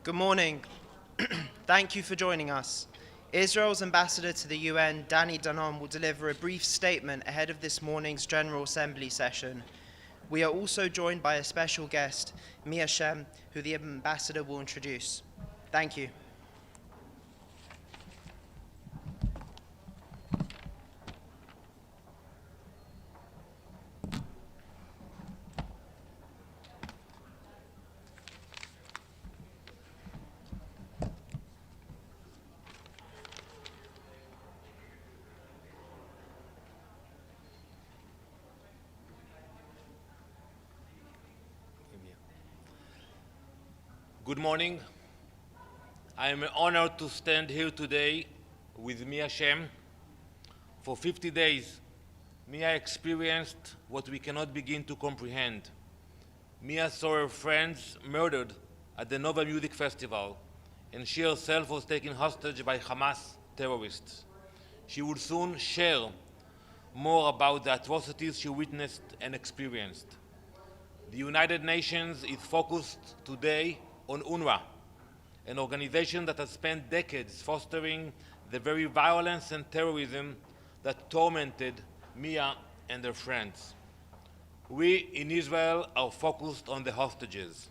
Good morning. Thank you for joining us. Israel's ambassador to the UN, Danny Danon, will deliver a brief statement ahead of this morning's General Assembly session. We are also joined by a special guest, Mia Schem, who the ambassador will introduce. Thank you. Good morning. I am honored to stand here today with Mia Schem. For 50 days, Mia experienced what we cannot begin to comprehend. Mia saw her friends murdered at the Nova Music Festival, and she herself was taken hostage by Hamas terrorists. She would soon share more about the atrocities she witnessed and experienced. The United Nations is focused today on UNRWA, an organization that has spent decades fostering the very violence and terrorism that tormented Mia and her friends. We in Israel are focused on the hostages,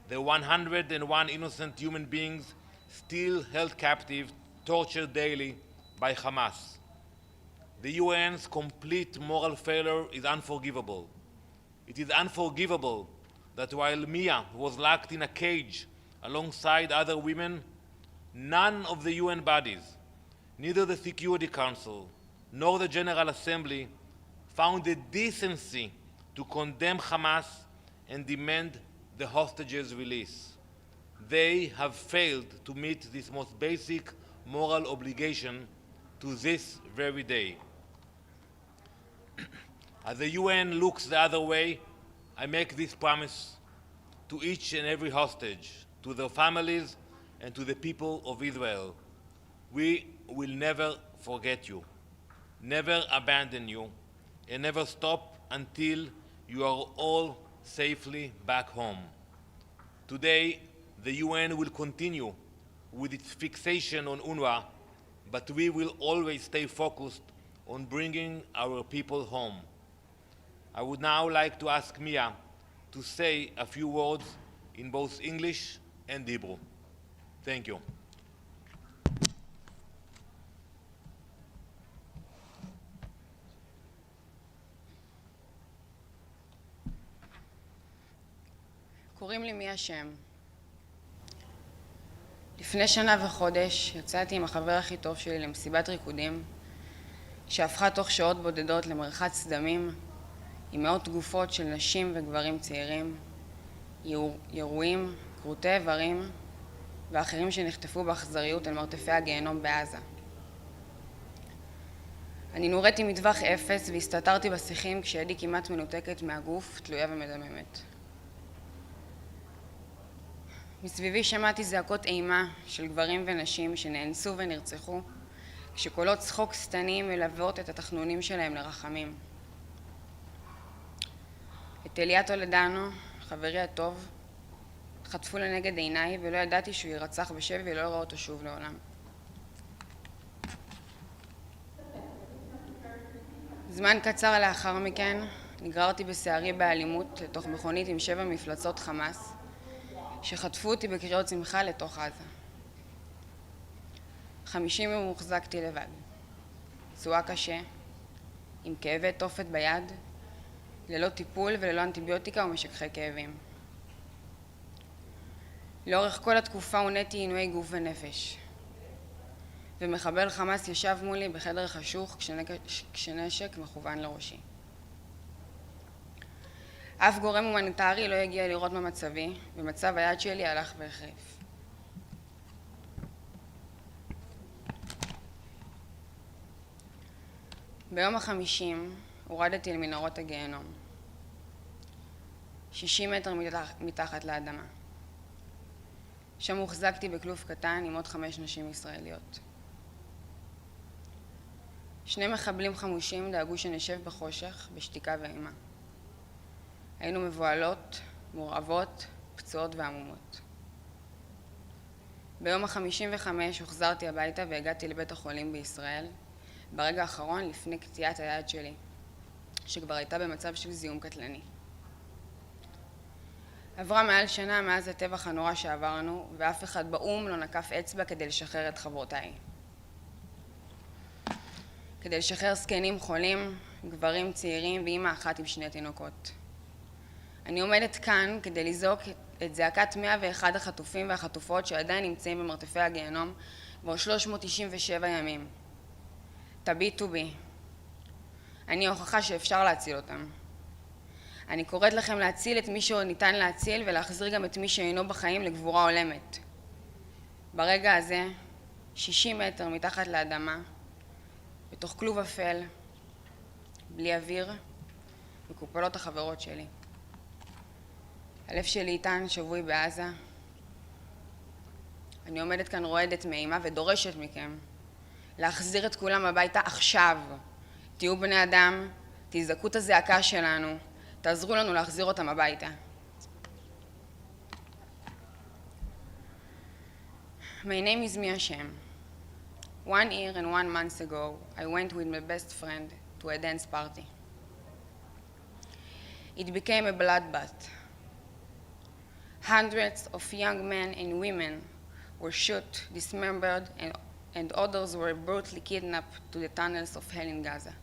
the 101 innocent human beings still held captive, tortured daily by Hamas. The UN's complete moral failure is unforgivable. It is unforgivable that while Mia was locked in a cage alongside other women, none of the UN bodies, neither the Security Council nor the General Assembly, found the decency to condemn Hamas and demand the hostages' release. They have failed to meet this most basic moral obligation to this very day. As the UN looks the other way, I make this promise to each and every hostage, to their families, and to the people of Israel. We will never forget you, never abandon you, and never stop until you are all safely back home. Today, the UN will continue with its fixation on UNRWA, but we will always stay focused on bringing our people home. I would now like to ask Mia to say a few words in both English and Hebrew. Thank you. קוראים לי מיה שם. לפני שנה וחודש יצאתי עם החבר הכי טוב שלי למסיבת ריקודים שהפכה תוך שעות בודדות למרחץ דמים עם מאות גופות של נשים וגברים צעירים, ירועים, קרוטי איברים ואחרים שנחטפו באכזריות אל מרתפי הגיהנום בעזה. אני נוריתי מטווח אפס והסתתרתי בשיחים כשידי כמעט מנותקת מהגוף, תלויה ומדממת. מסביבי שמעתי זעקות אימה של גברים ונשים שנאנסו ונרצחו, כשקולות צחוק שטניים מלוות את התחנונים שלהם לרחמים. את מיה טולדנו, חברי הטוב, חטפו לנגד עיניי ולא ידעתי שהוא יירצח בשבי ולא יראה אותו שוב לעולם. זמן קצר לאחר מכן נגררתי בשערי באלימות לתוך מכונית עם 7 מפלצות חמאס שחטפו אותי בקריאות שמחה לתוך עזה. 50 יום הוחזקתי לבד, פצועה קשה, עם כאבי תופת ביד, ללא טיפול וללא אנטיביוטיקה ומשככי כאבים. לאורך כל התקופה הונאתי עינויי גוף ונפש, ומחבל חמאס ישב מולי בחדר חשוך כשנשק מכוון לראשי. אף גורם הומניטרי לא הגיע לראות במצבי, ומצב היד שלי הלך והחריף. ביום ה-50 הורדתי אל מנהרות הגיהנום, 60 מטר מתחת לאדמה. שם הוחזקתי בכלוב קטן עם עוד 5 נשים ישראליות. 2 מחבלים חמושים דאגו שנשב בחושך, בשתיקה ואימה. היינו מבועלות, מורעבות, פצועות ועמומות. ביום ה-55 הוחזרתי הביתה והגעתי לבית החולים בישראל, ברגע האחרון לפני קטיעת היד שלי, שכבר הייתה במצב של זיהום קטלני. עברה מעל שנה מאז הטבח הנורא שעברנו, ואף אחד באום לא נקף אצבע כדי לשחרר את חברותיי. כדי לשחרר זקנים חולים, גברים צעירים ואמא אחת עם 2 תינוקות. אני עומדת כאן כדי לזעוק את זעקת 101 החטופים והחטופות שעדיין נמצאים במרתפי הגיהנום כבר 397 ימים. תביטו בי. אני ההוכחה שאפשר להציל אותם. אני קוראת לכם להציל את מי שעוד ניתן להציל ולהחזיר גם את מי שאינו בחיים לגבורה הולמת. ברגע הזה, 60 מטר מתחת לאדמה, בתוך כלוב אפל, בלי אוויר, מקופלות החברות שלי. הלב שלי איתן שבוי בעזה. אני עומדת כאן רועדת מאימה ודורשת מכם להחזיר את כולם הביתה עכשיו. תהיו בני אדם, תזעקו את הזעקה שלנו, תעזרו לנו להחזיר אותם הביתה. My name is Mia Schem. 1 year and 1 month ago, I went with my best friend to a dance party. It became a bloodbath. Hundreds of young men and women were shot, dismembered, and others were brutally kidnapped to the tunnels of hell in Gaza.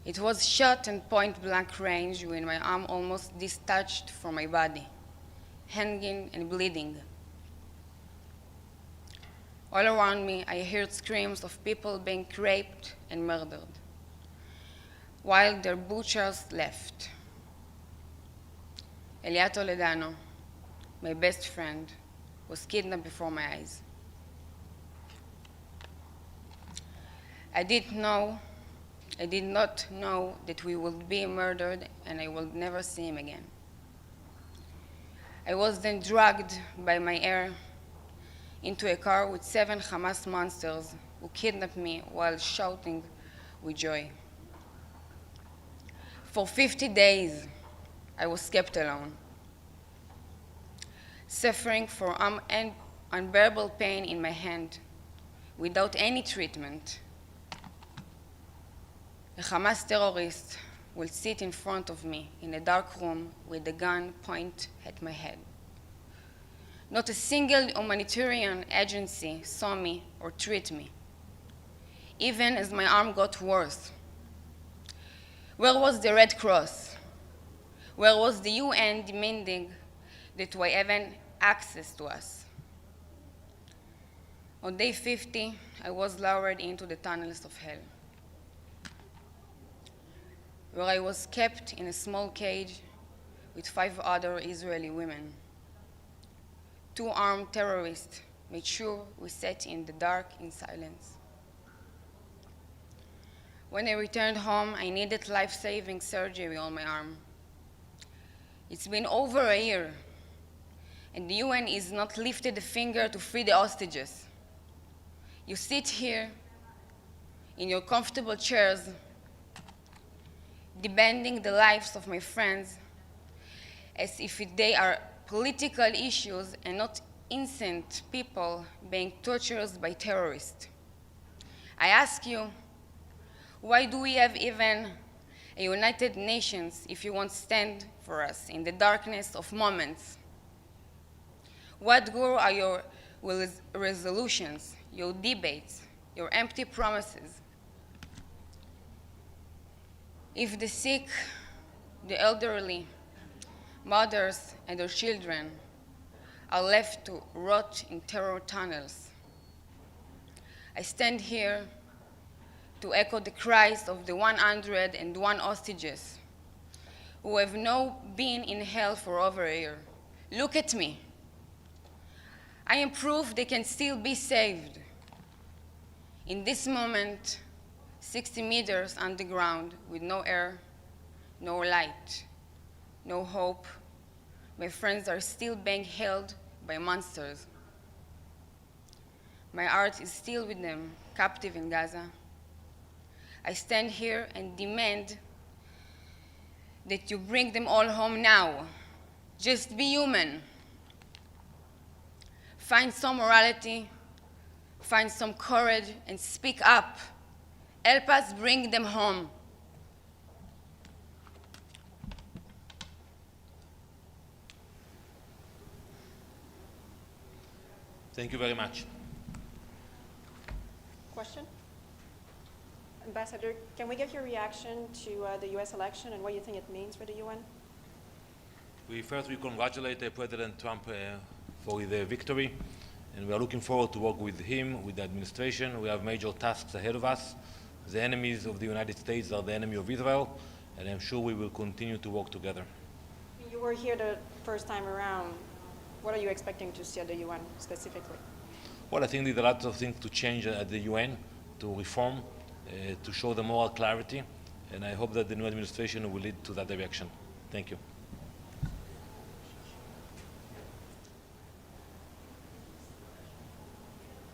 It was shot and point-blank range when my arm almost detached from my body, hanging and bleeding. All around me, I heard screams of people being raped and murdered, while their butchers left. Danny Danon, my best friend, was kidnapped before my eyes. I did not know that we would be murdered and I would never see him again. I was then dragged by my air into a car with 7 Hamas monsters who kidnapped me while shouting with joy. For 50 days, I was kept alone, suffering from unbearable pain in my hand without any treatment. A Hamas terrorist will sit in front of me in a dark room with a gun pointed at my head. Not a single humanitarian agency saw me or treated me, even as my arm got worse. Where was the Red Cross? Where was the UN demanding that we have access to us? On day 50, I was lowered into the tunnels of hell, where I was kept in a small cage with 5 other Israeli women. 2 armed terrorists made sure we sat in the dark in silence. When I returned home, I needed life-saving surgery on my arm. It's been over a year, and the UN is not lifted a finger to free the hostages. You sit here in your comfortable chairs, demanding the lives of my friends as if they are political issues and not innocent people being tortured by terrorists. I ask you, why do we have even a United Nations if you won't stand for us in the darkness of moments? What good are your resolutions, your debates, your empty promises? If the sick, the elderly, mothers and their children are left to rot in terror tunnels, I stand here to echo the cries of the 101 hostages who have now been in hell for over a year. Look at me. I am proof they can still be saved. In this moment, 60 meters underground with no air, no light, no hope, my friends are still being held by monsters. My heart is still with them, captive in Gaza. I stand here and demand that you bring them all home now. Just be human. Find some morality, find some courage, and speak up. Help us bring them home. Thank you very much. Question? Ambassador, can we get your reaction to the U.S. election and what you think it means for the UN? We congratulate President Trump for his victory, and we are looking forward to work with him, with the administration. We have major tasks ahead of us. The enemies of the United States are the enemy of Israel, and I'm sure we will continue to work together. You were here the first time around. What are you expecting to see at the UN specifically? Well, I think there's a lot of things to change at the UN, to reform, to show the moral clarity, and I hope that the new administration will lead to that direction. Thank you.